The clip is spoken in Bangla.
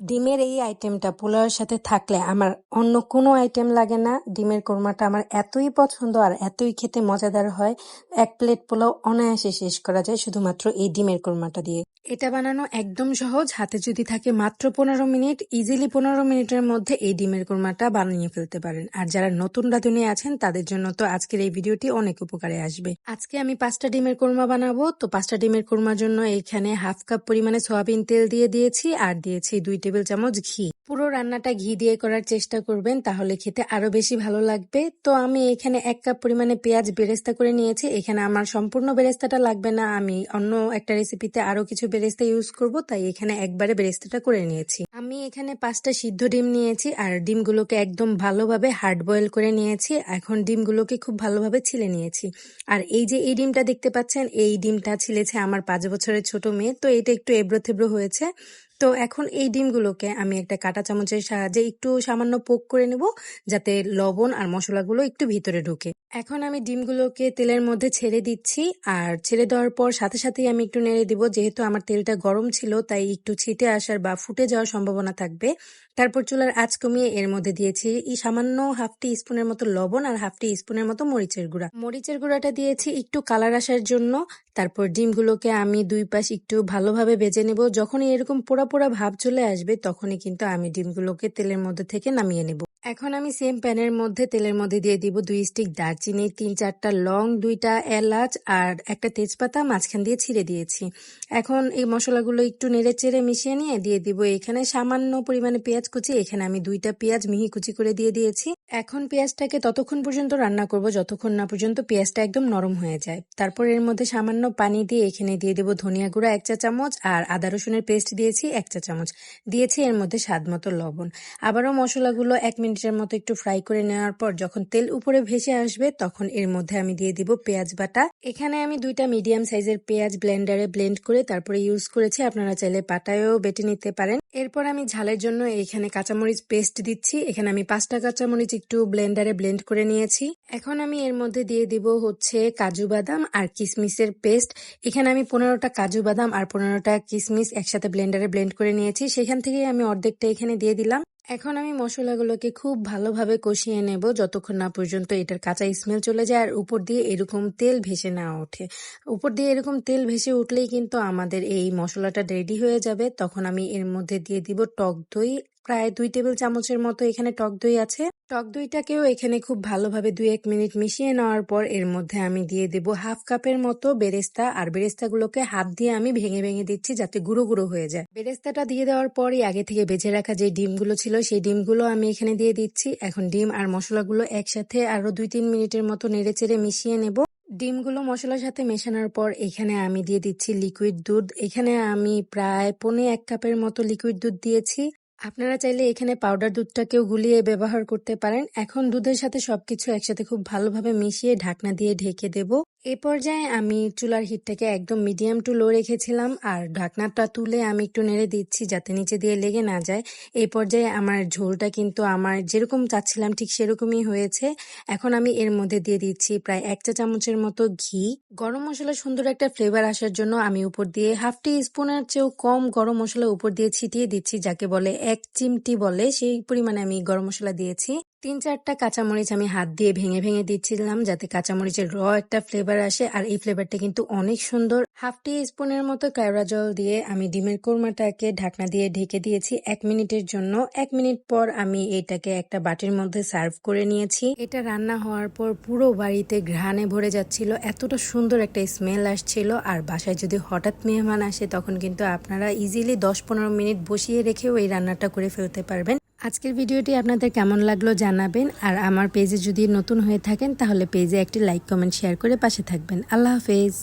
ডিমের এই আইটেমটা পোলাওয়ের সাথে থাকলে আমার অন্য কোনো আইটেম লাগে না। ডিমের কোরমাটা আমার এতই পছন্দ আর এতই খেতে মজাদার হয়, এক প্লেট পোলাও অনায়াসে শেষ করা যায় শুধুমাত্র এই ডিমের কোরমাটা দিয়ে। এটা বানানো একদম সহজ, হাতে যদি থাকে মাত্র 15 মিনিট, ইজিলি 15 মিনিটের মধ্যে এই ডিমের কোরমাটা বানিয়ে ফেলতে পারেন। আর যারা নতুন রাঁধুনি আছেন তাদের জন্য তো আজকের এই ভিডিওটি অনেক উপকারে আসবে। আজকে আমি 5টা ডিমের কোরমা বানাবো। তো 5টা ডিমের কোরমার জন্য এখানে হাফ কাপ পরিমাণে সয়াবিন তেল দিয়ে দিয়েছি আর দিয়েছি 2 টেবিল চামচ ঘি। পুরো রান্নাটা ঘি দিয়ে করার চেষ্টা করবেন, তাহলে খেতে আরো বেশি ভালো লাগবে। তো আমি এখানে 1 কাপ পরিমাণে পেঁয়াজ বেরেস্তা করে নিয়েছি। এখানে আমার সম্পূর্ণ বেরেস্তাটা লাগবে না, আমি অন্য একটা রেসিপিতে আরো কিছু বেরেস্তা ইউজ করব, তাই এখানে একবারে বেরেস্তাটা করে নিয়েছি। আমি এখানে 5টা সিদ্ধ ডিম নিয়েছি আর ডিমগুলোকে একদম ভালোভাবে হার্ড বয়েল করে নিয়েছি। এখন ডিমগুলোকে খুব ভালোভাবে ছিলে নিয়েছি। আর এই যে এই ডিমটা দেখতে পাচ্ছেন, এই ডিমটা ছিলেছে আমার 5 বছরের ছোট মেয়ে, তো এটা একটু এবড়ো থেবড়ো হয়েছে। তো এখন এই ডিমগুলোকে আমি একটা কাঁটা চামচের সাহায্যে একটু সামান্য পোক করে নেব, যাতে লবণ আর মশলাগুলো একটু ভিতরে ঢুকে। এখন আমি ডিমগুলোকে তেলের মধ্যে ছেড়ে দিচ্ছি আর ছেড়ে দেওয়ার পর সাথে সাথেই আমি একটু নেড়ে দিব। যেহেতু আমার তেলটা গরম ছিল তাই একটু ছিটে আসার বা ফুটে যাওয়ার সম্ভাবনা থাকবে। তারপর চুলার আঁচ কমিয়ে এর মধ্যে দিয়েছি সামান্য হাফ টি স্পুনের মতো লবণ আর হাফ টি স্পুনের মতো মরিচের গুঁড়া। মরিচের গুঁড়াটা দিয়েছি একটু কালার আসার জন্য। তারপর ডিমগুলোকে আমি 2 পাশ একটু ভালোভাবে ভেজে নেব। যখনই এরকম পোড়া পোড়া ভাব চলে আসবে তখনই কিন্তু আমি ডিমগুলোকে তেলের মধ্যে থেকে নামিয়ে নেব। এখন আমি সেম প্যানের মধ্যে তেলের মধ্যে দিয়ে দিব 2 স্টিক দারচিনি, 3-4টা লং, 2টা এলাচ আর একটা তেজপাতা মাঝখান দিয়ে ছিঁড়ে দিয়েছি। এখন এই মশলাগুলো একটু নেড়ে চেড়ে মিশিয়ে নিয়ে দিয়ে দিব এখানে সামান্য পরিমাণে পেঁয়াজ কুচি। এখানে আমি 2টা পেঁয়াজ মিহি কুচি করে দিয়ে দিয়েছি। এখন পেঁয়াজটাকে ততক্ষণ পর্যন্ত রান্না করব যতক্ষণ না পর্যন্ত পেঁয়াজটা একদম নরম হয়ে যায়। তারপর এর মধ্যে সামান্য পানি দিয়ে এখানে দিয়ে দেব ধনিয়া গুঁড়া 1 চা চামচ আর আদা রসুনের পেস্ট দিয়েছি 1 চা চামচ। দিয়েছি এর মধ্যে স্বাদ মতো লবণ। আবারও মশলাগুলো 1 মিনিটের মতো একটু ফ্রাই করে নেওয়ার পর যখন তেল উপরে ভেসে আসবে তখন এর মধ্যে আমি দিয়ে দিব পেঁয়াজ বাটা। এখানে আমি 2টা মিডিয়াম সাইজের পেঁয়াজ ব্লেন্ডারে ব্লেন্ড করে তারপরে ইউজ করেছি, আপনারা চাইলে পাটায়ও বেটে নিতে পারেন। এরপর আমি ঝালের জন্য এখানে কাঁচামরিচ পেস্ট দিচ্ছি। এখানে আমি 5টা কাঁচামরিচ একটু ব্লেন্ডারে ব্লেন্ড করে নিয়েছি। এখন আমি এর মধ্যে দিয়ে দিব হচ্ছে কাজু বাদাম আর কিশমিশের পেস্ট। এখানে আমি 15টা কাজু বাদাম আর 15টা কিশমিশ একসাথে ব্লেন্ডারে ব্লেন্ড করে নিয়েছি, সেখান থেকে আমি অর্ধেকটা এখানে দিয়ে দিলাম। এখন আমি মশলাগুলোকে খুব ভালোভাবে কষিয়ে নেব যতক্ষণ না পর্যন্ত এটার কাঁচা স্মেল চলে যায় আর উপর দিয়ে এরকম তেল ভেসে না ওঠে। উপর দিয়ে এরকম তেল ভেসে উঠলেই কিন্তু আমাদের এই মশলাটা রেডি হয়ে যাবে। তখন আমি এর মধ্যে দিয়ে দিব টক দই, প্রায় 2 টেবিল চামচের মতো এখানে টক দই আছে। টক দইটাকেও এখানে খুব ভালোভাবে 2-1 মিনিট মিশিয়ে নেওয়ার পর এর মধ্যে আমি দিয়ে দেব হাফ কাপের মতো বেরেস্তা। আর বেরেস্তাগুলোকে হাত দিয়ে আমি ভেঙে ভেঙে দিচ্ছি যাতে গুঁড়ো গুঁড়ো হয়ে যায়। বেরেস্তাটা দিয়ে দেওয়ার পরই আগে থেকে বেজে রাখা যে ডিমগুলো ছিল সেই ডিমগুলো আমি এখানে দিয়ে দিচ্ছি। এখন ডিম আর মশলাগুলো একসাথে আরো 2-3 মিনিটের মতো নেড়ে চেড়ে মিশিয়ে নেব। ডিমগুলো মশলার সাথে মেশানোর পর এখানে আমি দিয়ে দিচ্ছি লিকুইড দুধ। এখানে আমি প্রায় 1.25 কাপের মতো লিকুইড দুধ দিয়েছি। আপনারা চাইলে এখানে পাউডার দুধটাকেও গুলিয়ে ব্যবহার করতে পারেন। এখন দুধের সাথে সবকিছু একসাথে খুব ভালোভাবে মিশিয়ে ঢাকনা দিয়ে ঢেকে দেব। এ পর্যায়ে আমি চুলার হিটটাকে একদম মিডিয়াম টু লো রেখেছিলাম আর ঢাকনাটা তুলে আমি একটু নেড়ে দিচ্ছি যাতে নিচে দিয়ে লেগে না যায়। এই পর্যায়ে আমার ঝোলটা কিন্তু আমার যেরকম চাচ্ছিলাম ঠিক সেরকমই হয়েছে। এখন আমি এর মধ্যে দিয়ে দিচ্ছি প্রায় 1 চা চামচের মতো ঘি। গরম মশলা সুন্দর একটা ফ্লেভার আসার জন্য আমি উপর দিয়ে হাফ টি স্পুনের চেয়েও কম গরম মশলা উপর দিয়ে ছিটিয়ে দিচ্ছি, যাকে বলে 1 চিমটি বলে, সেই পরিমাণে আমি গরম মশলা দিয়েছি। 3-4টা কাঁচামরিচ আমি হাত দিয়ে ভেঙে ভেঙে দিচ্ছিলাম যাতে কাঁচামরিচের একটা ফ্লেভার আসে, আর এই ফ্লেভারটা কিন্তু অনেক সুন্দর। হাফ টি স্পুনের মতো কেওড়া জল দিয়ে আমি ডিমের কোরমাটাকে ঢাকনা দিয়ে ঢেকে দিয়েছি 1 মিনিটের জন্য। 1 মিনিট পর আমি এটাকে একটা বাটির মধ্যে সার্ভ করে নিয়েছি। এটা রান্না হওয়ার পর পুরো বাড়িতে ঘ্রাণে ভরে যাচ্ছিল, এতটা সুন্দর একটা স্মেল আসছিল। আর বাসায় যদি হঠাৎ মেহমান আসে তখন কিন্তু আপনারা ইজিলি 10-15 মিনিট বসিয়ে রেখেও এই রান্নাটা করে ফেলতে পারবেন। আজকের ভিডিওটি আপনাদের কেমন লাগলো জানাবেন। আর আমার পেজে যদি নতুন হয়ে থাকেন তাহলে পেজে একটি লাইক, কমেন্ট, শেয়ার করে পাশে থাকবেন। আল্লাহ হাফেজ।